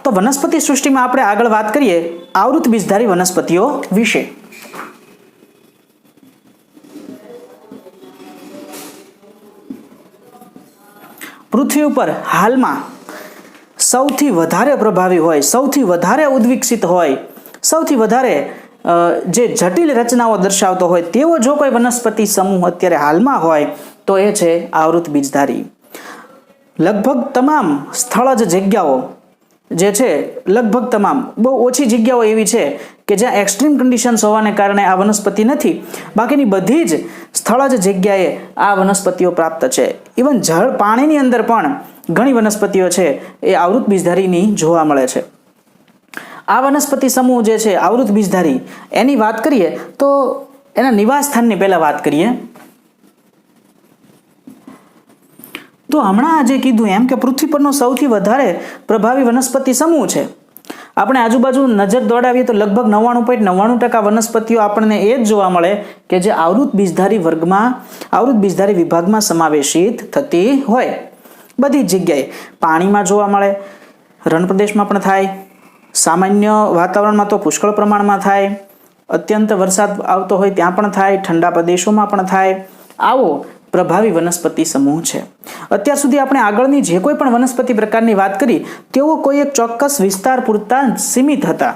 તો વનસ્પતિ સૃષ્ટિમાં આપણે આગળ વાત કરીએ આવૃત બીજધારી વનસ્પતિઓ વિશે. પૃથ્વી ઉપર હાલમાં સૌથી વધારે પ્રભાવી હોય, સૌથી વધારે ઉદ્વિકસિત હોય, સૌથી વધારે જે જટિલ રચનાઓ દર્શાવતો હોય તેવો જો કોઈ વનસ્પતિ સમૂહ અત્યારે હાલમાં હોય તો એ છે આવૃત બીજધારી. લગભગ તમામ સ્થળજ જગ્યાઓ જે છે, લગભગ તમામ, બહુ ઓછી જગ્યાઓ એવી છે કે જ્યાં એક્સ્ટ્રીમ કન્ડિશન્સ હોવાને કારણે આ વનસ્પતિ નથી. બાકીની બધી જ સ્થળજ જગ્યાએ આ વનસ્પતિઓ પ્રાપ્ત છે. ઇવન જળ પાણીની અંદર પણ ઘણી વનસ્પતિઓ છે એ આવૃત બીજધારીની જોવા મળે છે. આ વનસ્પતિ સમૂહ જે છે આવૃત બીજધારી, એની વાત કરીએ તો એના નિવાસ સ્થાનની પહેલા વાત કરીએ. તો હમણાં જે કીધું એમ કે પૃથ્વી પરનો સૌથી વધારે પ્રભાવી વનસ્પતિ સમૂહ છે. આપણે આજુબાજુ નજર દોડાવીએ તો લગભગ 99.99% વનસ્પતિઓ આપણને એ જ જોવા મળે કે જે આવૃત બીજધારી વર્ગમાં, આવૃત બીજધારી વિભાગમાં સમાવેશિત થતી હોય. બધી જ જગ્યાએ પાણીમાં જોવા મળે, રણ પ્રદેશમાં પણ થાય, સામાન્ય વાતાવરણમાં તો પુષ્કળ પ્રમાણમાં થાય, અત્યંત વરસાદ આવતો હોય ત્યાં પણ થાય, ઠંડા પ્રદેશોમાં પણ થાય. આવો પ્રભાવી વનસ્પતિ સમૂહ છે. અત્યાર સુધી આપણે આગળની જે કોઈ પણ વનસ્પતિ પ્રકારની વાત કરી તેઓ કોઈ એક ચોક્કસ વિસ્તાર પૂરતા સીમિત હતા,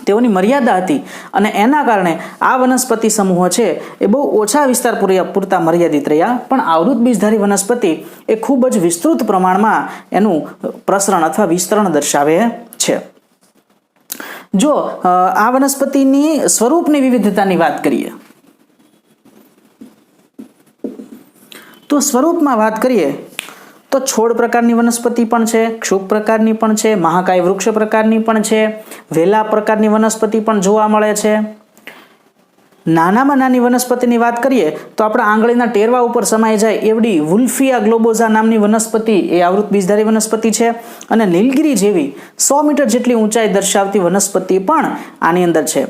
તેઓની મર્યાદા હતી, અને એના કારણે આ વનસ્પતિ સમૂહો છે એ બહુ ઓછા વિસ્તાર પૂરતા મર્યાદિત રહ્યા. પણ આવૃત બીજધારી વનસ્પતિ એ ખૂબ જ વિસ્તૃત પ્રમાણમાં એનું પ્રસરણ અથવા વિસ્તરણ દર્શાવે છે. જો આ વનસ્પતિની સ્વરૂપની વિવિધતાની વાત કરીએ તો સ્વરૂપમાં વાત કરીએ તો છોડ પ્રકારની વનસ્પતિ પણ છે, ક્ષુપ પ્રકારની પણ છે, મહાકાય વૃક્ષ પ્રકારની પણ છે, વેલા પ્રકારની વનસ્પતિ પણ જોવા મળે છે. નાનામાં નાની વનસ્પતિની વાત કરીએ તો આપણા આંગળીના ટેરવા ઉપર સમાઈ જાય એવડી વુલ્ફિયા ગ્લોબોઝા નામની વનસ્પતિ એ આવૃત બીજધારી વનસ્પતિ છે. અને નીલગિરી જેવી 100 મીટર જેટલી ઊંચાઈ દર્શાવતી વનસ્પતિ પણ આની અંદર છે.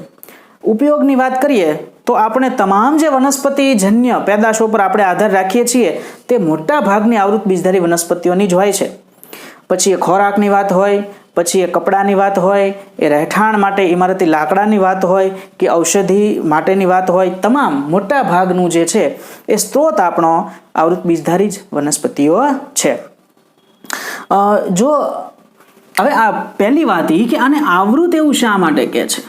ઉપયોગની વાત કરીએ તો આપણે તમામ જે વનસ્પતિજન્ય પેદાશો પર આપણે આધાર રાખીએ છીએ તે મોટા ભાગની આવૃત બીજધારી વનસ્પતિઓની જ હોય છે. પછી એ ખોરાકની વાત હોય, પછી એ કપડાની વાત હોય, એ રહેઠાણ માટે ઇમારતી લાકડાની વાત હોય કે ઔષધિ માટેની વાત હોય, તમામ મોટા ભાગનું જે છે એ સ્ત્રોત આપણો આવૃત બીજધારી જ વનસ્પતિઓ છે. જો હવે આ પહેલી વાત એ કે આને આવૃત એવું શા માટે કહે છે,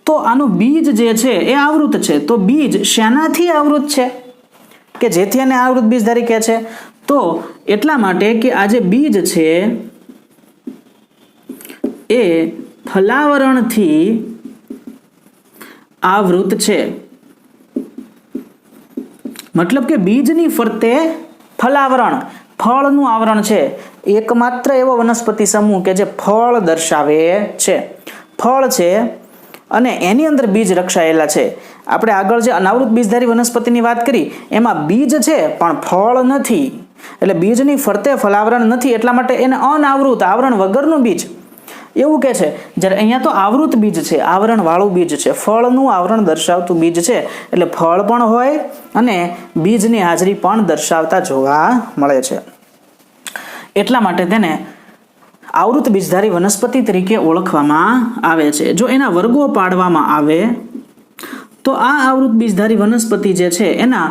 તો આનું બીજ જે છે એ આવૃત છે. તો બીજ શેનાથી આવૃત છે કે જેથી આને આવૃત બીજધારી કહે છે? તો એટલા માટે કે આ જે બીજ છે એ ફલાવરણથી આવૃત છે. મતલબ કે બીજની ફરતે ફલાવરણ, ફળનું આવરણ છે. એકમાત્ર એવો વનસ્પતિ સમૂહ કે જે ફળ દર્શાવે છે. ફળ છે અને એની અંદર બીજ રક્ષાયેલા છે. આપણે આગળ જે અનાવૃત બીજધારી વનસ્પતિની વાત કરી એમાં બીજ છે પણ ફળ નથી, એટલે બીજની ફરતે ફલાવરણ નથી, એટલા માટે એને અનાવૃત, આવરણ વગરનું બીજ એવું કહે છે. જ્યારે અહીંયા તો આવૃત બીજ છે, આવરણ વાળું બીજ છે, ફળનું આવરણ દર્શાવતું બીજ છે, એટલે ફળ પણ હોય અને બીજની હાજરી પણ દર્શાવતા જોવા મળે છે. એટલા માટે તેને આવૃત બીજધારી વનસ્પતિ તરીકે ઓળખવામાં આવે છે. જો એના વર્ગો પાડવામાં આવે તો આ આવૃત બીજધારી વનસ્પતિ જે છે એના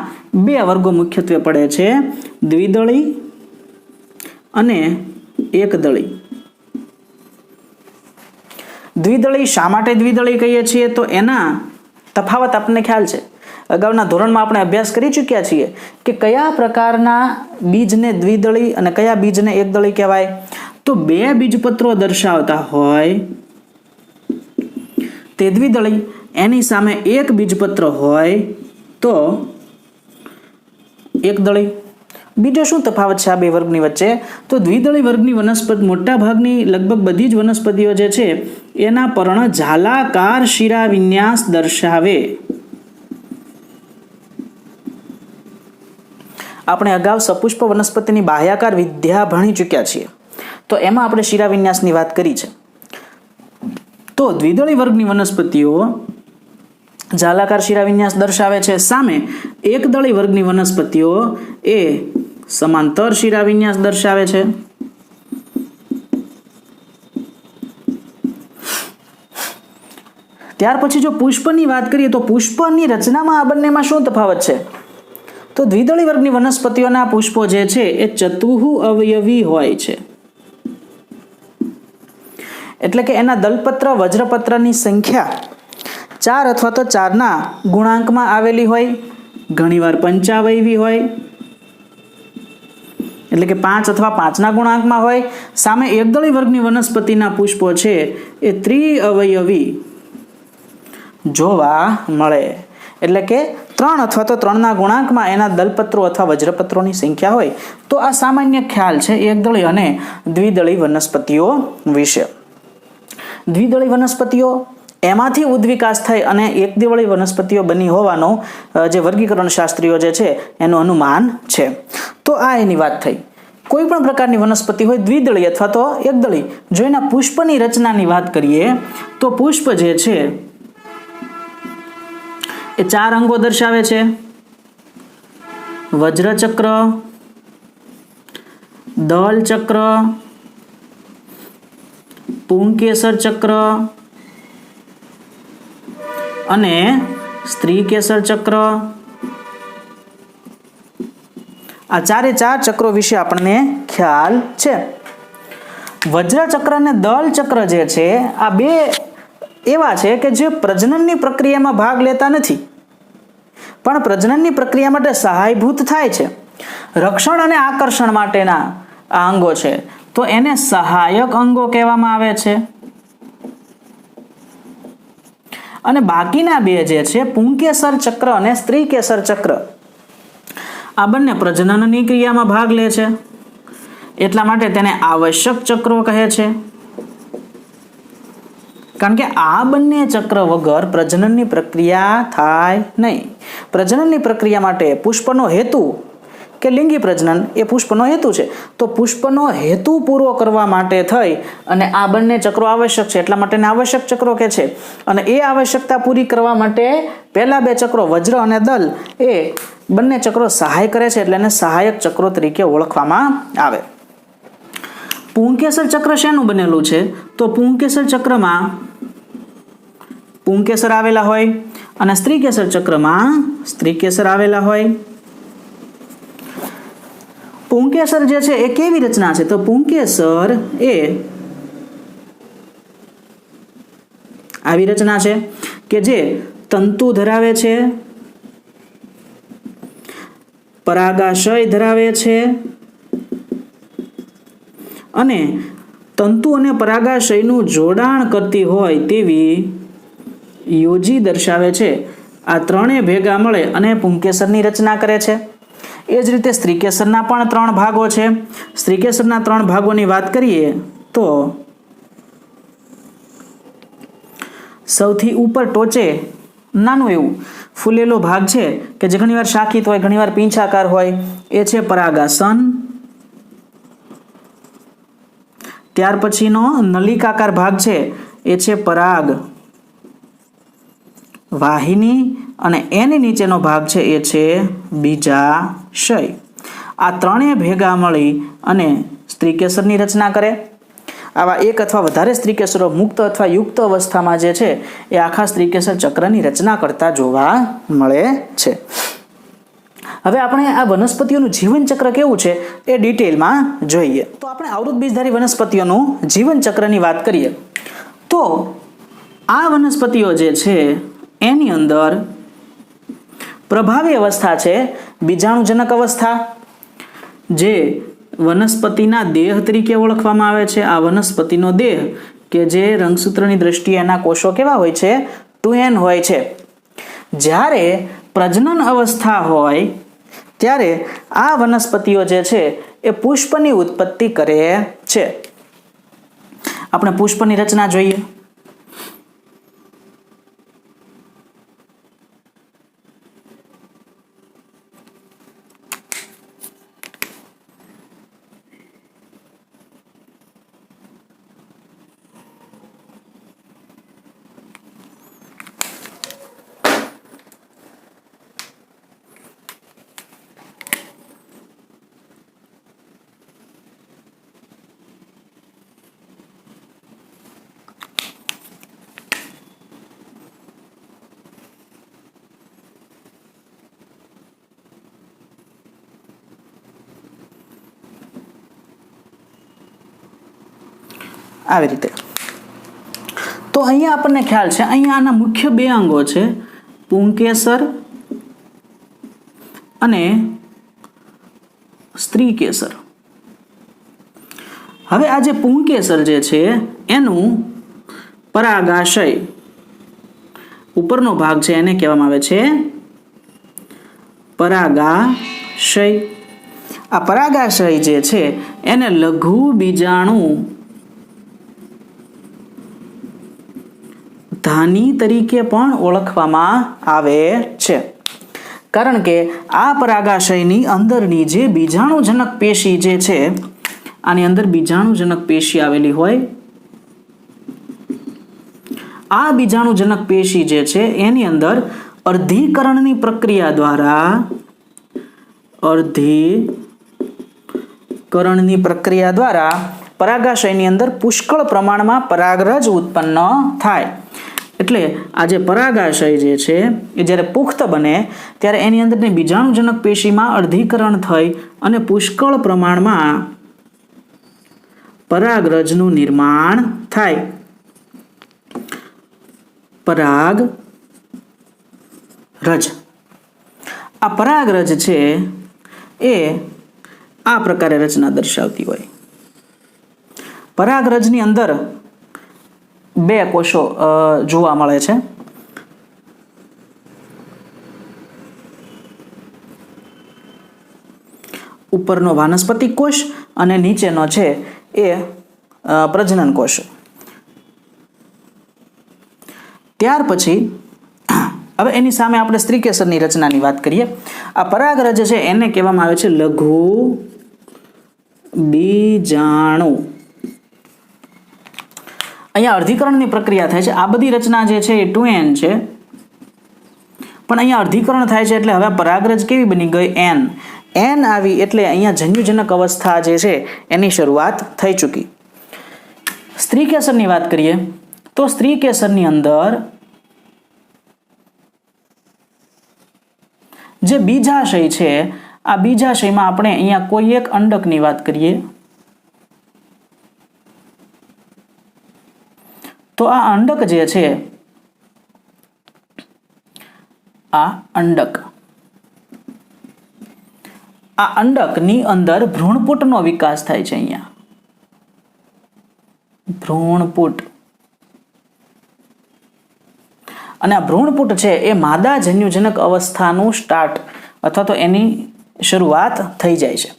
2 વર્ગો મુખ્યત્વે પડે છે, દ્વિદળી અને એકદળી. દ્વિદળી શા માટે દ્વિદળી કહીએ છીએ તો એના તફાવત આપણને ખ્યાલ છે. અગાઉના ધોરણમાં આપણે અભ્યાસ કરી ચૂક્યા છીએ કે કયા પ્રકારના બીજને દ્વિદળી અને કયા બીજને એકદળી કહેવાય. તો 2 બીજપત્રો દર્શાવતા હોય તે દ્વિદળી, એની સામે 1 બીજપત્ર હોય તો એકદળી. બીજો શું તફાવત છે આ 2 વર્ગની વચ્ચે? તો દ્વિદળી વર્ગની વનસ્પતિ, મોટા ભાગની લગભગ બધી જ વનસ્પતિઓ જે છે એના પર્ણ ઝાલાકાર શિરા વિન્યાસ દર્શાવે. આપણે અગાઉ સપુષ્પ વનસ્પતિની બાહ્યાકાર વિદ્યા ભણી ચૂક્યા છીએ, તો એમાં આપણે શિરા વિન્યાસની વાત કરી છે. તો દ્વિદળી વર્ગની વનસ્પતિઓ ઝાલાકાર શિરા વિન્યાસ દર્શાવે છે, સામે એકદળી વર્ગની વનસ્પતિઓ એ સમાંતર શિરા વિન્યાસ દર્શાવે છે. ત્યાર પછી જો પુષ્પની વાત કરીએ તો પુષ્પની રચનામાં આ બંનેમાં શું તફાવત છે? તો દ્વિદળી વર્ગની વનસ્પતિઓના પુષ્પો જે છે એ ચતુઃ અવયવી હોય છે, એટલે કે એના દલપત્ર વજ્રપત્રની સંખ્યા 4 અથવા તો 4ના ગુણાંકમાં આવેલી હોય, ઘણીવાર પંચાવયવી હોય, એટલે કે 5 અથવા 5ના ગુણાંકમાં હોય. સામે એકદળી વર્ગની વનસ્પતિના પુષ્પો છે એ ત્રિઅવયવી જોવા મળે, એટલે કે 3 અથવા તો 3ના ગુણાંકમાં એના દલપત્રો અથવા વજ્રપત્રોની સંખ્યા હોય. તો આ સામાન્ય ખ્યાલ છે એકદળી અને દ્વિદળી વનસ્પતિઓ વિશે. દ્વિદળી વનસ્પતિઓ એમાંથી ઉદ્વિકાસ થઈ અને એકદળી વનસ્પતિઓ બની હોવાનો જે વર્ગીકરણ શાસ્ત્રીઓ જે છે એનું અનુમાન છે. તો આ એની વાત થઈ. કોઈ પણ પ્રકારની વનસ્પતિ હોય દ્વિદળી અથવા તો એકદળી, જો એના પુષ્પની રચનાની વાત કરીએ તો પુષ્પ જે છે એ 4 અંગો દર્શાવે છે: વજ્રચક્ર, દલચક્ર, પુંકેસર ચક્ર અને સ્ત્રીકેસર ચક્ર. આ 4 ચક્રો વિશે આપણને ખ્યાલ છે. વજ્રચક્ર અને દલચક્ર જે છે આ બે એવા છે કે જે પ્રજનનની પ્રક્રિયામાં ભાગ લેતા નથી, પણ પ્રજનનની પ્રક્રિયા માટે સહાયભૂત થાય છે. રક્ષણ અને આકર્ષણ માટેના આ અંગો છે, તો એને સહાયક અંગો કહેવામાં આવે છે. અને બાકીના બે જે છે પુંકેસર ચક્ર અને સ્ત્રીકેસર ચક્ર, આ બંને પ્રજનનની ક્રિયામાં ભાગ લે છે, એટલા માટે તેને આવશ્યક ચક્રો કહે છે. કારણ કે આ બંને ચક્ર વગર પ્રજનનની પ્રક્રિયા થાય નહીં. પ્રજનનની પ્રક્રિયા માટે પુષ્પનો હેતુ કે લિંગી પ્રજનન એ પુષ્પનો હેતુ છે, તો પુષ્પનો હેતુ પૂરો કરવા માટે થઈ અને આ બંને ચક્રો આવશ્યક છે, એટલા માટે આવશ્યક ચક્રો કહે છે. અને એ આવશ્યકતા પૂરી કરવા માટે પહેલા બે ચક્રો વજ્ર અને દલ એ બંને ચક્રો સહાય કરે છે, એટલે એને સહાયક ચક્રો તરીકે ઓળખવામાં આવે. પુંકેસર ચક્ર શેનું બનેલું છે? તો પુંકેસર ચક્રમાં પુંકેસર આવેલા હોય અને સ્ત્રીકેસર ચક્રમાં સ્ત્રીકેસર આવેલા હોય. પુંકેસર જે છે એ કેવી રચના છે? તો પુંકેસર એ આવી રચના છે કે જે તંતુ ધરાવે છે, પરાગાશય ધરાવે છે અને તંતુ અને પરાગાશયનું જોડાણ કરતી હોય તેવી યોજી દર્શાવે છે. આ ત્રણેય ભેગા મળે અને પુંકેસરની રચના કરે છે. એ જ રીતે સ્ત્રીકેસરના પણ 3 ભાગો છે. સ્ત્રીકેસરના 3 ભાગોની વાત કરીએ તો સૌથી ઉપર ટોચે નાનું એવું ફૂલેલો ભાગ છે કે જે ઘણીવાર શાખિત હોય, ઘણીવાર પીંછાકાર હોય, એ છે પરાગાસન. ત્યાર પછીનો નલિકાકાર ભાગ છે એ છે પરાગ વાહિની અને એની નીચેનો ભાગ છે એ છે બીજાશય. આ ત્રણેય ભેગા મળી અને સ્ત્રીકેસરની રચના કરે. આવા એક અથવા વધારે સ્ત્રીકેસરો મુક્ત અથવા યુક્ત અવસ્થામાં જે છે એ આખા સ્ત્રીકેસર ચક્રની રચના કરતા જોવા મળે છે. હવે આપણે આ વનસ્પતિઓનું જીવન ચક્ર કેવું છે એ ડિટેલમાં જોઈએ. તો આપણે આવૃત બીજધારી વનસ્પતિઓનું જીવન ચક્રની વાત કરીએ તો આ વનસ્પતિઓ જે છે એની અંદર પ્રભાવી અવસ્થા છે બીજાણુજનક અવસ્થા, જે વનસ્પતિના દેહ તરીકે ઓળખવામાં આવે છે. આ વનસ્પતિનો દેહ કે જે રંગસૂત્રની દ્રષ્ટિએ એના કોષો કેવા હોય છે? 2n હોય છે. જ્યારે પ્રજનન અવસ્થા હોય ત્યારે આ વનસ્પતિઓ જે છે એ પુષ્પની ઉત્પત્તિ કરે છે. આપણે પુષ્પની રચના જોઈએ. આવી રીતે. તો અહીંયા આપણને ખ્યાલ છે, અહીંયા આના મુખ્ય બે અંગો છે, પુંકેસર અને સ્ત્રીકેસર. હવે આ જે પુંકેસર જે છે એનું પરાગાશય ઉપરનો ભાગ છે એને કહેવામાં આવે છે પરાગાશય. આ પરાગાશય જે છે એને લઘુ બીજાણુ ધાની તરીકે પણ ઓળખવામાં આવે છે, કારણ કે આ પરાગાશયની અંદરની જે બીજાણુજનક પેશી જે છે, આની અંદર બીજાણુજનક પેશી આવેલી હોય, આ બીજાણુજનક પેશી જે છે એની અંદર અર્ધીકરણની પ્રક્રિયા દ્વારા પરાગાશયની અંદર પુષ્કળ પ્રમાણમાં પરાગરજ ઉત્પન્ન થાય. એટલે આ જે પરાગાશય જે છે એ જ્યારે પુખ્ત બને ત્યારે એની અંદરની બીજાણુજનક પેશીમાં અર્ધીકરણ થઈ અને પુષ્કળ પ્રમાણમાં પરાગરજનું નિર્માણ થાય. પરાગરજ. આ પરાગરજ છે એ આ પ્રકારે રચના દર્શાવતી હોય. પરાગરજની અંદર બે કોષો જોવા મળે છે. ઉપરનો વાનસ્પતિક કોષ અને નીચેનો છે એ પ્રજનન કોષ. ત્યાર પછી હવે એની સામે આપણે સ્ત્રીકેસરની રચનાની વાત કરીએ. આ પરાગરજ છે એને કહેવામાં આવે છે લઘુ બીજાણુ. અહીંયા અર્ધીકરણની પ્રક્રિયા થાય છે. આ બધી રચના જે છે એ 2n છે, પણ અહીંયા અર્ધીકરણ થાય છે એટલે હવે પરાગરજ કેવી બની ગઈ? n આવી એટલે અહીંયા જન્યુજનક અવસ્થા જે છે એની શરૂઆત થઈ ચૂકી. સ્ત્રીકેસરની વાત કરીએ તો સ્ત્રીકેસરની અંદર જે બીજાશય છે, આ બીજાશયમાં આપણે અહીંયા કોઈ એક અંડકની વાત કરીએ તો આ અંડક જે છે, આ અંડકની અંદર ભ્રૂણપુટનો વિકાસ થાય છે. અહીંયા ભ્રૂણપુટ, અને આ ભ્રૂણપુટ છે એ માદા જન્યુજનક અવસ્થાનું સ્ટાર્ટ અથવા તો એની શરૂઆત થઈ જાય છે.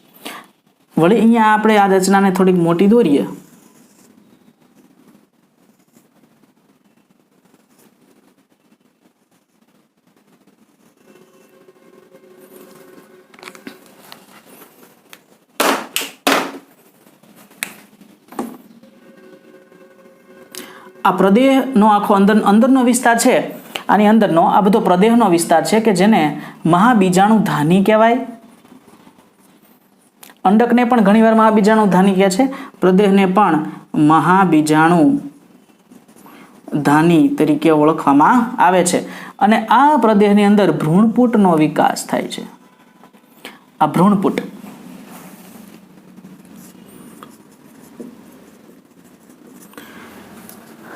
વળી અહીંયા આપણે આ રચનાને થોડીક મોટી દોરીએ આ પ્રદેહનો આખો અંદરનો વિસ્તાર છે, આની અંદરનો આ બધો પ્રદેહનો વિસ્તાર છે કે જેને મહાબીજાણુ ધાની કહેવાય. અંડકને પણ ઘણીવાર મહાબીજાણુ ધાની કહે છે, પ્રદેહને પણ મહાબીજાણુ ધાની તરીકે ઓળખવામાં આવે છે. અને આ પ્રદેહની અંદર ભ્રૂણપુટનો વિકાસ થાય છે. આ ભ્રૂણપુટ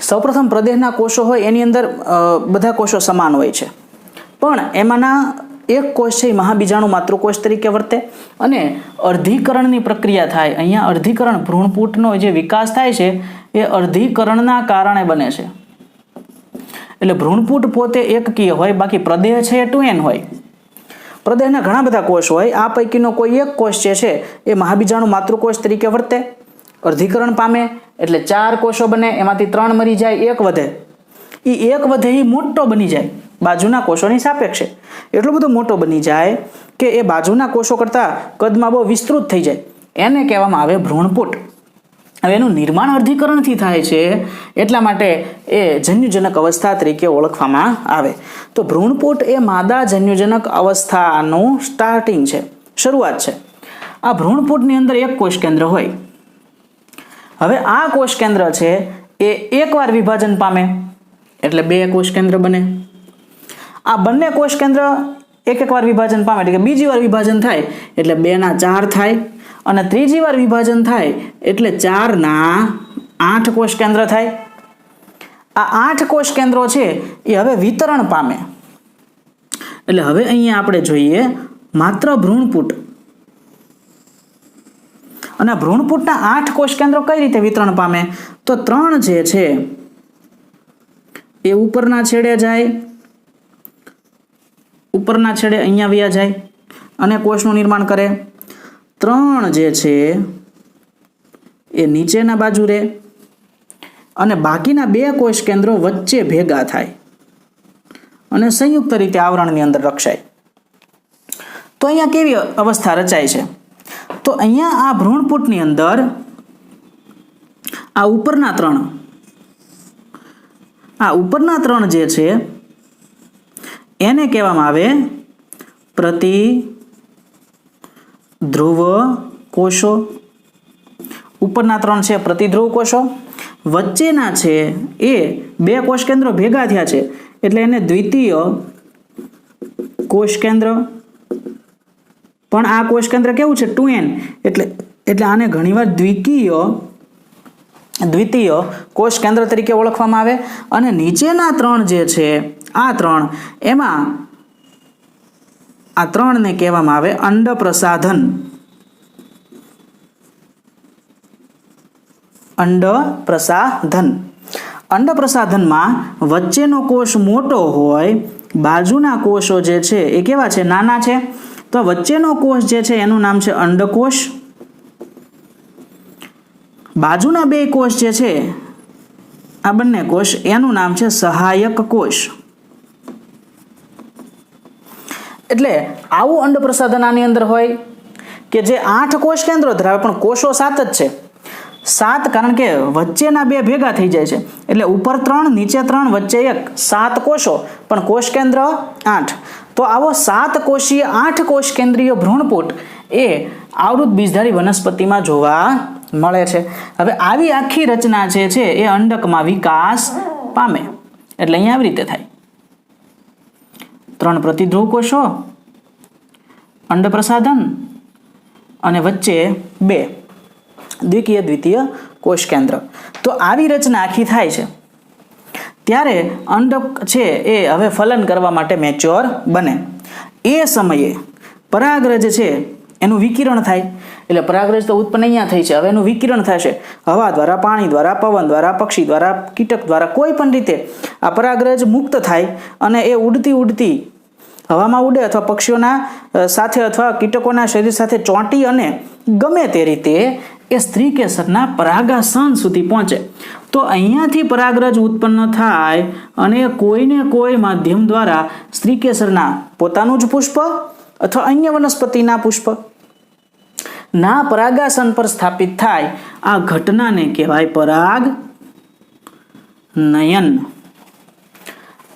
સૌપ્રથમ પ્રદેહના કોષો હોય એની અંદર બધા કોષો સમાન હોય છે, પણ એમાંના એક કોષ છે એ મહાબીજાણુ માતૃકોષ તરીકે વર્તે અને અર્ધીકરણની પ્રક્રિયા થાય. અહીંયા અર્ધીકરણ ભ્રૂણપુટનો જે વિકાસ થાય છે એ અર્ધીકરણના કારણે બને છે. એટલે ભ્રૂણપુટ પોતે એકકીય હોય, બાકી પ્રદેહ છે એ 2n હોય. પ્રદેહના ઘણા બધા કોષ હોય, આ પૈકીનો કોઈ એક કોષ જે છે એ મહાબીજાણુ માતૃકોષ તરીકે વર્તે, અર્ધીકરણ પામે એટલે 4 કોષો બને, એમાંથી 3 મરી જાય, 1 વધે. એ 1 વધે એ મોટો બની જાય બાજુના કોષોની સાપેક્ષે, એટલો બધો મોટો બની જાય કે એ બાજુના કોષો કરતાં કદમાં બહુ વિસ્તૃત થઈ જાય. એને કહેવામાં આવે ભ્રૂણપુટ. હવે એનું નિર્માણ અર્ધીકરણથી થાય છે એટલા માટે એ જન્યુજનક અવસ્થા તરીકે ઓળખવામાં આવે. તો ભ્રૂણપુટ એ માદા જન્યુજનક અવસ્થાનું સ્ટાર્ટિંગ છે, શરૂઆત છે. આ ભ્રૂણપુટની અંદર એક કોષ કેન્દ્ર હોય. હવે આ કોષ કેન્દ્ર છે એ એકવાર વિભાજન પામે એટલે 2 કોષ કેન્દ્ર બને. આ બંને કોષ કેન્દ્ર એક વાર વિભાજન પામે એટલે કે બીજી વાર વિભાજન થાય એટલે 2 ના 4 થાય, અને ત્રીજી વાર વિભાજન થાય એટલે 4 ના 8 કોષ કેન્દ્ર થાય। આ 8 કોષ કેન્દ્રો છે એ હવે વિતરણ પામે, એટલે હવે અહીંયા આપણે જોઈએ માત્ર ભ્રૂણપુટ, અને ભ્રૂણપુટના 8 કોષ કેન્દ્રો કઈ રીતે વિતરણ પામે, તો 3 જે છે એ ઉપરના છેડે જાય, ઉપરના છેડે અહીંયા વ્યા જાય અને કોષનું નિર્માણ કરે, 3 જે છે એ નીચેના બાજુ રહે અને બાકીના 2 કોષ કેન્દ્રો વચ્ચે ભેગા થાય અને સંયુક્ત રીતે આવરણની અંદર રક્ષાય। તો અહીંયા કેવી અવસ્થા રચાય છે, તો અહીંયા આ ભ્રૂણપુટની અંદર આ ઉપરના 3 જે છે એને કહેવામાં આવે પ્રતિધ્રુવ કોષો। ઉપરના 3 છે પ્રતિધ્રુવ કોષો, વચ્ચેના છે એ 2 કોષ કેન્દ્રો ભેગા થયા છે એટલે એને દ્વિતીય કોષ કેન્દ્ર। પણ આ કોષ કેન્દ્ર કેવું છે 2n, એટલે આને ઘણીવાર દ્વિતીય કોષ કેન્દ્ર તરીકે ઓળખવામાં આવે। અને નીચેના 3 જે છે આ 3, એમાં આ 3 ને કહેવામાં આવે અંડ પ્રસાધન। અંડ પ્રસાધનમાં વચ્ચેનો કોષ મોટો હોય, બાજુના કોષો જે છે એ કેવા છે, નાના છે। તો વચ્ચેનો કોષ જે છે એનું નામ છે અંડકોષ, બાજુના 2 કોષ જે છે આ બંને કોષ એનું નામ છે સહાયક કોષ। એટલે આવું અંડ પ્રસાધન આની અંદર હોય કે જે 8 કોષ કેન્દ્રો ધરાવે પણ કોષો 7 જ છે, 7 કારણ કે વચ્ચેના 2 ભેગા થઈ જાય છે એટલે ઉપર 3 નીચે 3 વચ્ચે 1, 7 કોષો પણ કોષ કેન્દ્ર 8। તો આવો 7 કોષીય 8 કોષ કેન્દ્રીય ભ્રૂણપુટ એ આવૃત બીજધારી વનસ્પતિમાં જોવા મળે છે। હવે આવી આખી રચના જે છે એ અંડકમાં વિકાસ પામે, એટલે અહીંયા આવી રીતે થાય 3 પ્રતિધ્રુવ કોષો, અંડ પ્રસાધન અને વચ્ચે 2 દ્વિતીય કોષ કેન્દ્ર। તો આવી રચના આખી થાય છે ત્યારે અંડક છે એ હવે ફલન કરવા માટે મેચ્યોર બને। એ સમયે પરાગરજ છે એનું વિકિરણ થાય, એટલે પરાગરજ તો ઉત્પન્ન અહીંયા થઈ છે, હવે એનું વિકિરણ થશે હવા દ્વારા, પાણી દ્વારા, પવન દ્વારા, પક્ષી દ્વારા, કીટક દ્વારા, કોઈ પણ રીતે આ પરાગરજ મુક્ત થાય અને એ ઉડતી હવામાં ઉડે અથવા પક્ષીઓના સાથે અથવા કીટકોના શરીર સાથે ચોંટી અને ગમે તે રીતે એ સ્ત્રી કેસરના પરાગાસન સુધી પહોંચે। તો અહીંયાથી પરાગરજ ઉત્પન્ન થાય અને કોઈને કોઈ માધ્યમ દ્વારા સ્ત્રી કેસરના પોતાનું જ પુષ્પ અથવા અન્ય વનસ્પતિના પુષ્પ ના પરાગાસન પર સ્થાપિત થાય, આ ઘટનાને કહેવાય પરાગનયન।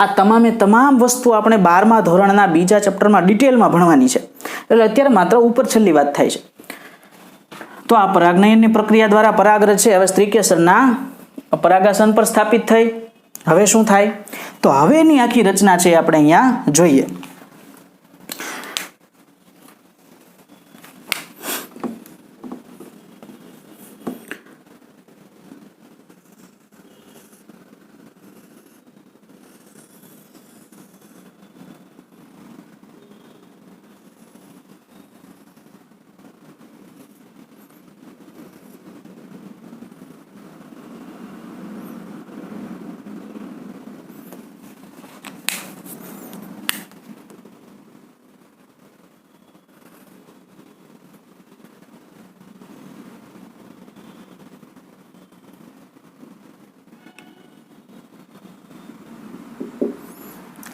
આ તમામે તમામ વસ્તુ આપણે 12મા ધોરણના બીજા ચેપ્ટરમાં ડિટેલમાં ભણવાની છે, એટલે અત્યારે માત્ર ઉપર છેલ્લી વાત થાય છે। તો આ પરાગનયનની પ્રક્રિયા દ્વારા પરાગરજ છે હવે સ્ત્રીકેસરના પરાગાસન પર સ્થાપિત થઈ। હવે શું થાય, તો હવેની આખી રચના છે આપણે અહીંયા જોઈએ।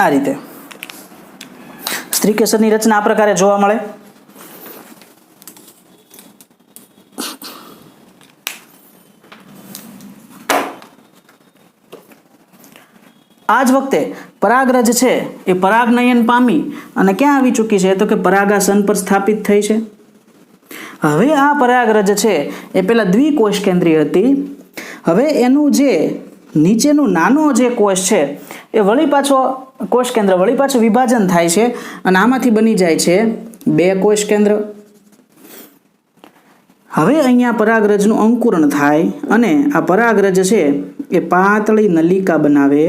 આ રીતે સ્ત્રીકેસરની રચના આ પ્રકારે જોવા મળે। આ જ વખતે પરાગરજ છે એ પરાગનયન પામી અને ક્યાં આવી ચૂકી છે, તો કે પરાગાસન પર સ્થાપિત થઈ છે। હવે આ પરાગરજ છે એ પેલા દ્વિકોષ કેન્દ્રીય હતી, હવે એનું જે નીચેનું નાનો જે કોષ છે એ વળી પાછો કોષ કેન્દ્ર વળી પાછું વિભાજન થાય છે અને આમાંથી બની જાય છે 2 કોષ કેન્દ્ર। હવે અહીંયા પરાગરજનું અંકુરણ થાય અને આ પરાગરજ છે એ પાતળી નલિકા બનાવે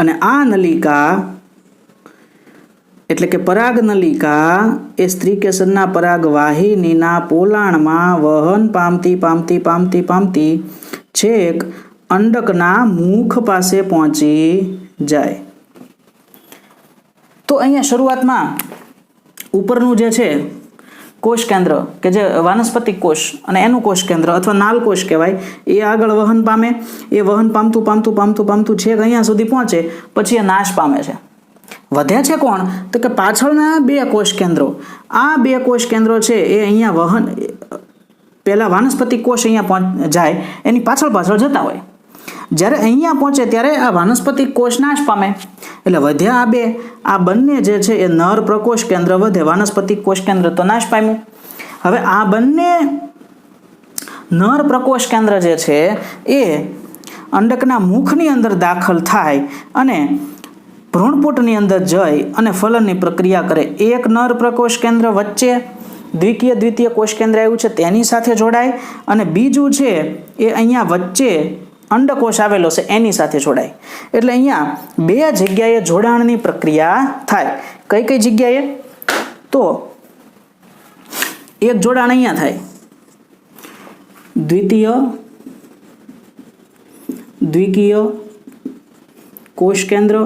અને આ નલિકા એટલે કે પરાગ નલિકા એ સ્ત્રીકેસરના પરાગવાહિનીના પોલાણમાં વહન પામતી છેક અંડકના મુખ પાસે પહોંચી જાય. તો અહીંયા શરૂઆતમાં ઉપરનું જે છે કોષ કેન્દ્ર કે જે વાનસ્પતિક કોષ અને એનું કોષ કેન્દ્ર અથવા નાલ કોષ કહેવાય, એ આગળ વહન પામે. એ વહન પામતું છેક અહીંયા સુધી પહોંચે, પછી એ નાશ પામે છે. વધે છે કોણ? તો કે પાછળના 2 કોષ કેન્દ્રો. આ 2 કોષ કેન્દ્રો છે એ અહીંયા વહન પહેલા વાનસ્પતિક કોષ અહીંયા જાય એની પાછળ જતા હોય. જ્યારે અહીંયા પહોંચે ત્યારે આ વાનસ્પતિક કોષ નાશ પામે. એટલે વધ્યા આ બંને જે છે એ નર પ્રકોષ કેન્દ્ર વધે, વાનસ્પતિક કોષ કેન્દ્ર તો નાશ પામ્યું. હવે આ બંને નર પ્રકોષ કેન્દ્ર જે છે એ અંડકના મુખની અંદર દાખલ થાય અને ભ્રૂણપુટની અંદર જઈ અને ફલનની પ્રક્રિયા કરે. એક નર પ્રકોષ કેન્દ્ર વચ્ચે દ્વિતીય કોષ કેન્દ્ર આવ્યું છે તેની સાથે જોડાય અને બીજું છે એ અહીંયા વચ્ચે અંડકોષ આવેલો છે એની સાથે જોડાય. એટલે અહીંયા 2 જગ્યાએ જોડાણની પ્રક્રિયા થાય. કઈ જગ્યાએ? તો એક જોડાણ અહીંયા થાય, દ્વિકીય કોષ કેન્દ્ર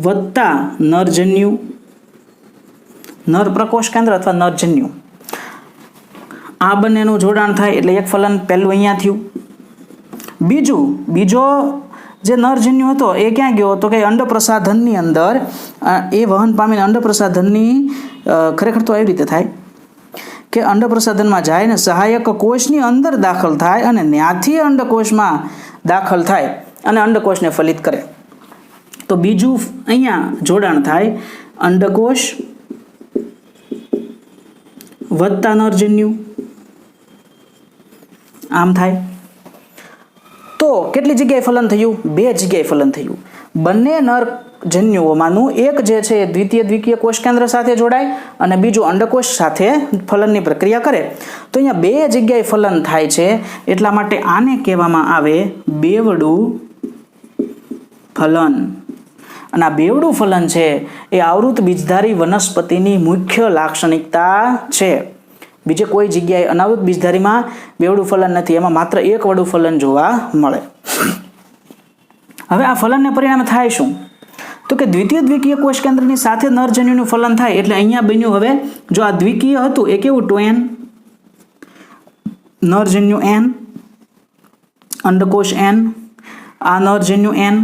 વત્તા નરજન્યુ, નર પ્રકોષ કેન્દ્ર અથવા નરજન્યુ, આ બંનેનું જોડાણ થાય. એટલે એક ફલન પહેલું અહીંયા થયું. બીજો જે નરજન્યુ હતો એ ક્યાં ગયો? તો કે અંડપ્રસાધનની અંદર એ વહન પામીને અંડપ્રસાધનની ખરેખર તો એવી રીતે થાય કે અંડપ્રસાધનમાં જાય ને સહાયક કોષની અંદર દાખલ થાય અને ત્યાંથી અંડકોષમાં દાખલ થાય અને અંડકોષને ફલિત કરે. તો બીજું અહીંયા જોડાણ થાય, અંડકોષ વત્તા નરજન્યુ, આમ થાય. તો કેટલી જગ્યાએ ફલન થયું? 2 જગ્યાએ ફલન થયું. બંને નરજન્યુઓમાંનું એક જે છે એ દ્વિતીય કોષ કેન્દ્ર સાથે જોડાય અને બીજું અંડકોષ સાથે ફલનની પ્રક્રિયા કરે. તો અહીંયા 2 જગ્યાએ ફલન થાય છે, એટલા માટે આને કહેવામાં આવે બેવડું ફલન. અને આ બેવડું ફલન છે એ આવૃત બીજધારી વનસ્પતિની મુખ્ય લાક્ષણિકતા છે. બીજે કોઈ જગ્યાએ અનાવૃત બીજધારીમાં બેવડું ફલન નથી, એમાં માત્ર એક વડું ફલન જોવા મળે. હવે આ ફલનને પરિણામે થાય શું? તો કે દ્વિતીય કોષ કેન્દ્રની સાથે નરજન્યુનું ફલન થાય. એટલે અહીંયા બન્યું, હવે જો આ દ્વિકીય હતું એ કેવું 2n, નરજન્યુ n, અંડકોષ n, આ નરજન્યુ n.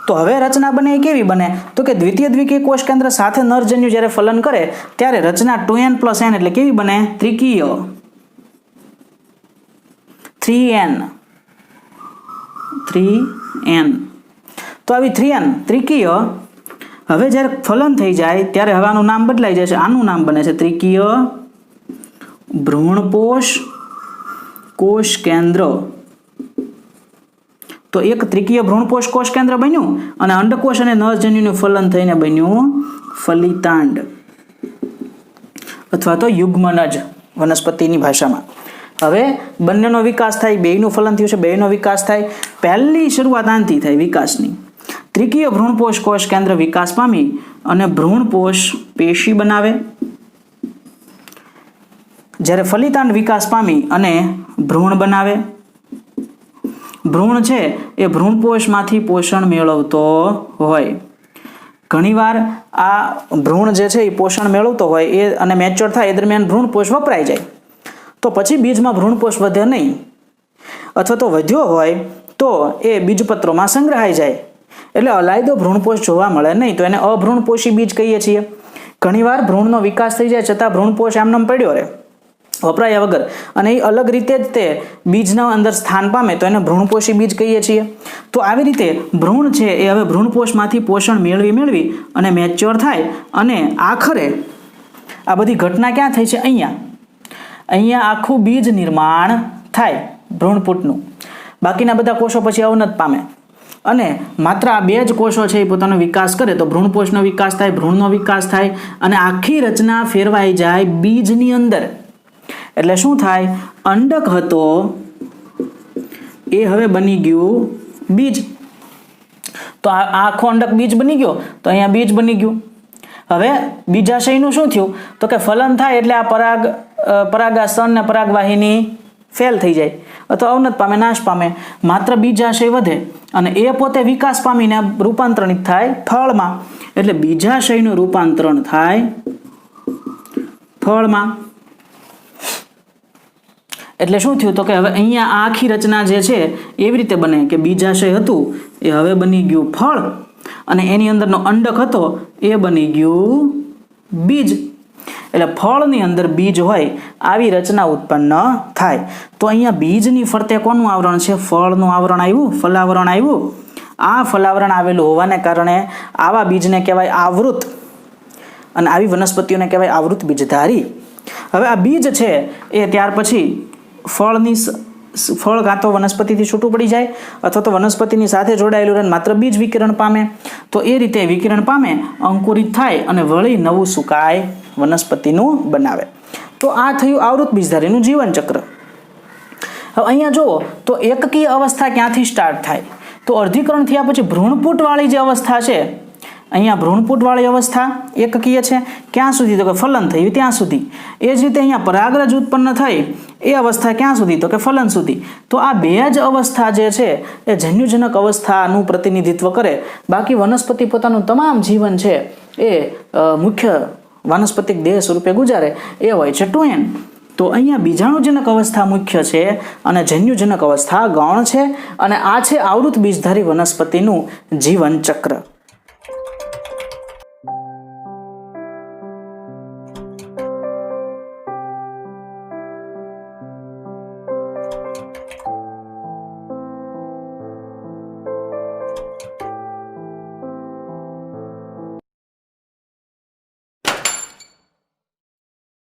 તો હવે રચના બને એ કેવી બને? તો કે દ્વિતીય કોષ કેન્દ્ર સાથે નરજન્યુ જ્યારે ફલન કરે ત્યારે રચના 2n + n એટલે કેવી બને? ત્રિકીય 3n. તો આવી 3n ત્રિકીય. હવે જ્યારે ફલન થઈ જાય ત્યારે હવે આનું નામ બદલાઈ જાય છે. આનું નામ બને છે ત્રિકીય ભ્રૂણપોષ કોષ કેન્દ્ર. તો એક ત્રિકીય ભ્રૂણપોષ કોષ કેન્દ્ર બન્યું અને અંડકોષ અને નરજન્યુનું ફલન થઈને બન્યું ફલિતાંડ અથવા તો યુગ્મનજ વનસ્પતિની ભાષામાં. હવે બંનેનો વિકાસ થાય, બેયનું ફલન થયું છે, બેયનો વિકાસ થાય. પહેલી શરૂઆત આનથી થાય વિકાસની. ત્રિકીય ભ્રૂણપોષ કોષ કેન્દ્ર વિકાસ પામી અને ભ્રૂણપોષ પેશી બનાવે. જ્યારે ફલિતાંડ વિકાસ પામી અને ભ્રૂણ બનાવે. ભ્રૂણ છે એ ભ્રૂણપોષમાંથી પોષણ મેળવતો હોય. ઘણીવાર આ ભ્રૂણ જે છે એ પોષણ મેળવતો હોય એ અને મેચ્યોર થાય એ દરમિયાન ભ્રૂણપોષ વપરાઈ જાય. તો પછી બીજમાં ભ્રૂણપોષ વધે નહીં, અથવા તો વધ્યો હોય તો એ બીજપત્રોમાં સંગ્રહાઈ જાય. એટલે અલાયદો ભ્રૂણપોષ જોવા મળે નહીં, તો એને અભ્રૂણપોષી બીજ કહીએ છીએ. ઘણીવાર ભ્રૂણનો વિકાસ થઈ જાય છતાં ભ્રૂણપોષ આમનામ પડ્યો રહે વપરાયા વગર અને એ અલગ રીતે જ તે બીજના અંદર સ્થાન પામે તો એને ભ્રૂણપોષી બીજ કહીએ છીએ. તો આવી રીતે ભ્રૂણ છે એ હવે ભ્રૂણપોષમાંથી પોષણ મેળવી અને મેચ્યોર થાય અને આખરે આ બધી ઘટના ક્યાં થઈ છે? અહીંયા આખું બીજ નિર્માણ થાય ભ્રૂણપુટનું. બાકીના બધા કોષો પછી અવનત પામે. અને માત્ર આ બે જ કોષો છે એ પોતાનો વિકાસ કરે તો ભ્રૂણપોષનો વિકાસ થાય, ભ્રૂણનો વિકાસ થાય અને આખી રચના ફેરવાઈ જાય બીજની અંદર. એટલે શું થાય? અંડક હતો એ હવે બની ગયું બીજ. તો આ આખો અંડક બીજ બની ગયો તો અહીંયા બીજ બની ગયું. હવે બીજાશયનું શું થયું? તો કે ફલન થાય એટલે આ પરાગાસન ને પરાગવાહિની ફેલ થઈ જાય અથવા અવનત પામે, નાશ પામે. માત્ર બીજાશય વધે અને એ પોતે વિકાસ પામીને રૂપાંતરિત થાય ફળમાં. એટલે બીજાશયનું રૂપાંતરણ થાય ફળમાં. એટલે શું થયું? તો કે હવે અહીંયા આખી રચના જે છે એવી રીતે બને કે બીજાશય હતું એ હવે બની ગયું ફળ અને એની અંદરનો અંડક હતો એ બની ગયું બીજ. એટલે ફળની અંદર બીજ હોય આવી રચના ઉત્પન્ન થાય. તો અહીંયા બીજની ફરતે કોનું આવરણ છે? ફળનું આવરણ આવ્યું, ફલાવરણ આવ્યું. આ ફલાવરણ આવેલું હોવાને કારણે આવા બીજને કહેવાય આવૃત અને આવી વનસ્પતિઓને કહેવાય આવૃત બીજધારી. હવે આ બીજ છે એ ત્યાર પછી ફળ કાં તો વનસ્પતિથી છૂટું પડી જાય અથવા તો વનસ્પતિની સાથે જોડાયેલું રહે માત્ર બીજ વિકિરણ પામે. તો એ રીતે વિકિરણ પામે, અંકુરિત થાય અને વળી નવું સુકાય વનસ્પતિનું બનાવે. તો આ થયું આવૃત બીજધારીનું જીવન ચક્ર. હવે અહીંયા જુઓ તો એકકીય અવસ્થા ક્યાંથી સ્ટાર્ટ થાય? તો અર્ધીકરણ થયા પછી ભ્રૂણપૂટવાળી જે અવસ્થા છે, અહીંયા ભ્રૂણપૂટવાળી અવસ્થા એકકીય છે. ક્યાં સુધી? તો કે ફલન થયું ત્યાં સુધી. એ જ રીતે અહીંયા પરાગરજ ઉત્પન્ન થઈ એ અવસ્થા ક્યાં સુધી? તો કે ફલન સુધી. તો આ બે જ અવસ્થા જે છે એ જન્યુજનક અવસ્થાનું પ્રતિનિધિત્વ કરે. બાકી વનસ્પતિ પોતાનું તમામ જીવન છે એ મુખ્ય વાનસ્પતિક દેહ સ્વરૂપે ગુજારે એ હોય છે ટોયન. તો અહીંયા બીજાણુજનક અવસ્થા મુખ્ય છે અને જન્યુજનક અવસ્થા ગૌણ છે અને આ છે આવૃત બીજધારી વનસ્પતિનું જીવન ચક્ર.